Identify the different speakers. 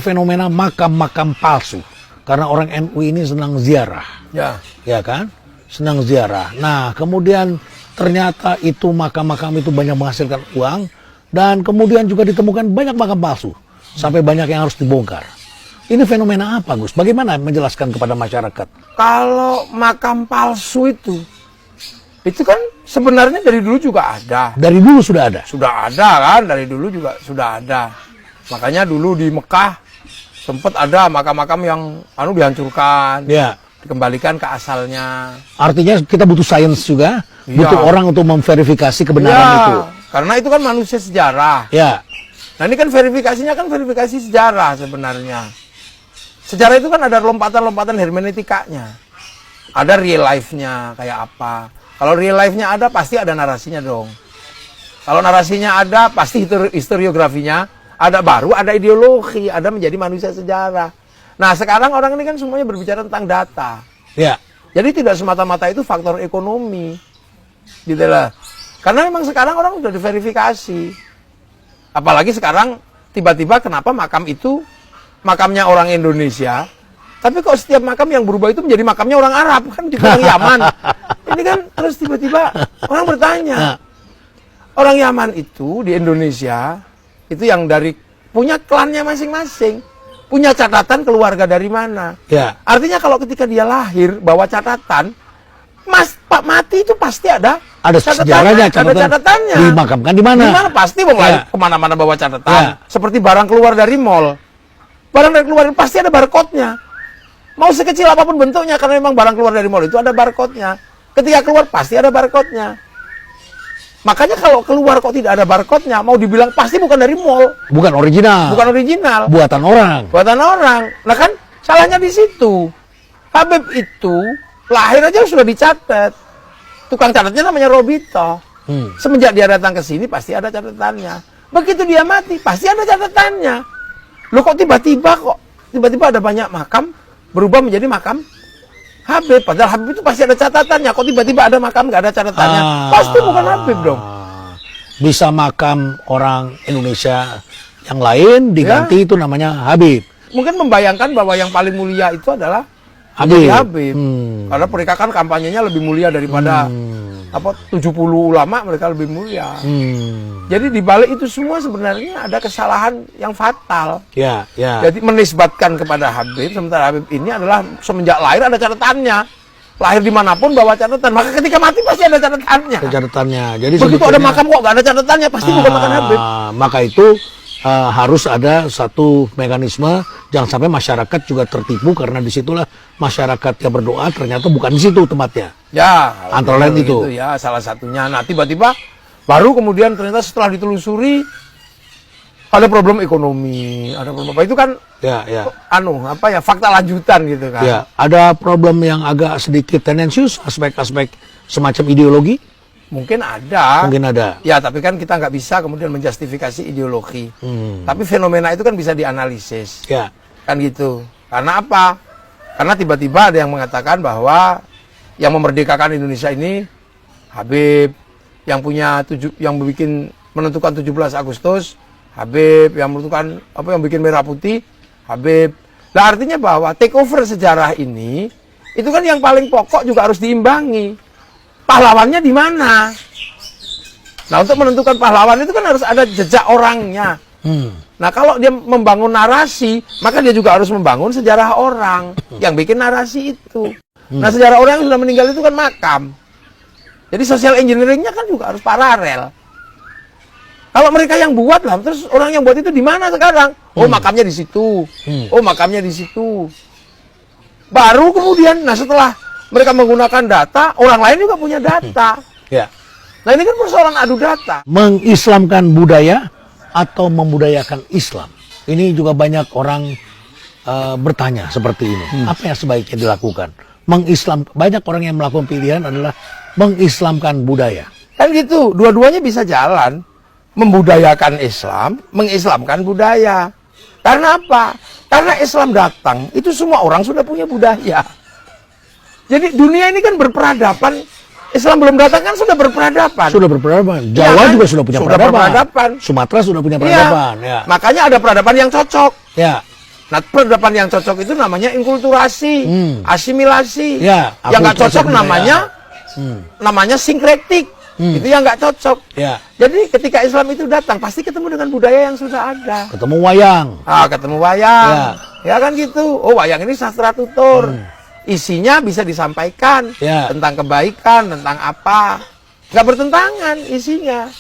Speaker 1: Fenomena makam-makam palsu. Karena orang NU ini senang ziarah. Ya kan? Senang ziarah. Nah, kemudian ternyata itu makam-makam itu banyak menghasilkan uang. Dan kemudian juga ditemukan banyak makam palsu. Sampai banyak yang harus dibongkar. Ini fenomena apa, Gus? Bagaimana menjelaskan kepada masyarakat?
Speaker 2: Kalau makam palsu itu kan sebenarnya dari dulu juga ada.
Speaker 1: Dari dulu sudah ada?
Speaker 2: Sudah ada kan, dari dulu juga sudah ada. Makanya dulu di Mekah sempat ada makam-makam yang dihancurkan, dikembalikan ke asalnya.
Speaker 1: Artinya kita butuh sains juga, butuh orang untuk memverifikasi kebenaran itu.
Speaker 2: Karena itu kan manusia sejarah. Nah ini kan verifikasinya kan verifikasi sejarah sebenarnya. Sejarah itu kan ada lompatan-lompatan hermeneutikanya. Ada real life-nya kayak apa. Kalau real life-nya ada pasti ada narasinya dong. Kalau narasinya ada pasti historiografinya. Ada baru, ada ideologi, ada menjadi manusia sejarah. Nah sekarang orang ini kan semuanya berbicara tentang data. Jadi tidak semata-mata itu faktor ekonomi. Gitu lah. Karena memang sekarang orang sudah diverifikasi. Apalagi sekarang tiba-tiba kenapa makam itu makamnya orang Indonesia. Tapi kok setiap makam yang berubah itu menjadi makamnya orang Arab. Kan di orang Yaman. Ini kan terus tiba-tiba orang bertanya. Orang Yaman itu di Indonesia itu yang dari punya klannya masing-masing, punya catatan keluarga dari mana. Artinya kalau ketika dia lahir bawa catatan, Pak mati itu pasti ada
Speaker 1: sejarahnya,
Speaker 2: catatannya.
Speaker 1: Dimakamkan di mana?
Speaker 2: Di mana pasti lahir kemana-mana bawa catatan. Seperti barang keluar dari mall, barang dari keluar pasti ada barcode-nya. Mau sekecil apapun bentuknya, karena memang barang keluar dari mall itu ada barcode-nya. Ketika keluar pasti ada barcode-nya. Makanya kalau keluar kok tidak ada barcode-nya, mau dibilang pasti bukan dari mall.
Speaker 1: Bukan original.
Speaker 2: Bukan original.
Speaker 1: Buatan orang.
Speaker 2: Buatan orang. Nah kan salahnya di situ. Habib itu lahir aja sudah dicatat. Tukang catatnya namanya Robito. Semenjak dia datang ke sini pasti ada catatannya. Begitu dia mati pasti ada catatannya. Loh kok tiba-tiba ada banyak makam berubah menjadi makam Habib, padahal Habib itu pasti ada catatannya. Kok tiba-tiba ada makam nggak ada catatannya? Pasti bukan Habib dong.
Speaker 1: Bisa makam orang Indonesia yang lain diganti itu namanya Habib.
Speaker 2: Mungkin membayangkan bahwa yang paling mulia itu adalah Habib. Karena mereka kan kampanyenya lebih mulia daripada 70 ulama, mereka lebih mulia. Jadi di balik itu semua sebenarnya ada kesalahan yang fatal. Jadi menisbatkan kepada Habib, sementara Habib ini adalah semenjak lahir ada catatannya. Lahir dimanapun bawa catatan, maka ketika mati pasti ada catatannya.
Speaker 1: Jadi
Speaker 2: begitu ada makam kok nggak ada catatannya, pasti bukan makam Habib.
Speaker 1: Maka itu harus ada satu mekanisme, jangan sampai masyarakat juga tertipu, karena disitulah masyarakat yang berdoa ternyata bukan di situ tempatnya. Antara lain itu.
Speaker 2: Salah satunya. Nah tiba-tiba baru kemudian ternyata setelah ditelusuri ada problem ekonomi, ada problem apa itu kan? Fakta lanjutan gitu kan?
Speaker 1: Ada problem yang agak sedikit tendensius, aspek-aspek semacam ideologi.
Speaker 2: Mungkin ada.
Speaker 1: Ya,
Speaker 2: tapi kan kita nggak bisa kemudian menjustifikasi ideologi. Tapi fenomena itu kan bisa dianalisis. Kan gitu. Karena apa? Karena tiba-tiba ada yang mengatakan bahwa yang memerdekakan Indonesia ini Habib, yang menentukan 17 Agustus Habib, yang menentukan yang bikin merah putih Habib. Nah, artinya bahwa take over sejarah ini itu kan yang paling pokok juga harus diimbangi. Pahlawannya di mana? Nah, untuk menentukan pahlawan itu kan harus ada jejak orangnya. Nah, kalau dia membangun narasi, maka dia juga harus membangun sejarah orang yang bikin narasi itu. Nah, sejarah orang yang sudah meninggal itu kan makam. Jadi social engineering-nya kan juga harus paralel. Kalau mereka yang buat lah, terus orang yang buat itu di mana sekarang? Makamnya di situ. Makamnya di situ. Baru kemudian, setelah mereka menggunakan data, orang lain juga punya data. Nah ini kan persoalan adu data.
Speaker 1: Mengislamkan budaya atau membudayakan Islam. Ini juga banyak orang bertanya seperti ini. Apa yang sebaiknya dilakukan? Banyak orang yang melakukan pilihan adalah mengislamkan budaya.
Speaker 2: Kan gitu, dua-duanya bisa jalan. Membudayakan Islam, mengislamkan budaya. Karena apa? Karena Islam datang, itu semua orang sudah punya budaya. Jadi dunia ini kan berperadaban. Islam belum datang kan sudah berperadaban.
Speaker 1: Jawa juga sudah punya peradaban. Sumatera sudah punya peradaban.
Speaker 2: Makanya ada peradaban yang cocok. Nah, peradaban yang cocok itu namanya inkulturasi, asimilasi.
Speaker 1: Ya,
Speaker 2: yang nggak cocok namanya sinkretik. Itu yang nggak cocok.
Speaker 1: Ya.
Speaker 2: Jadi ketika Islam itu datang, pasti ketemu dengan budaya yang sudah ada.
Speaker 1: Ketemu wayang.
Speaker 2: Ketemu wayang. Ya kan gitu. Oh, wayang ini sastra tutur. Isinya bisa disampaikan tentang kebaikan, tentang apa. Nggak bertentangan isinya.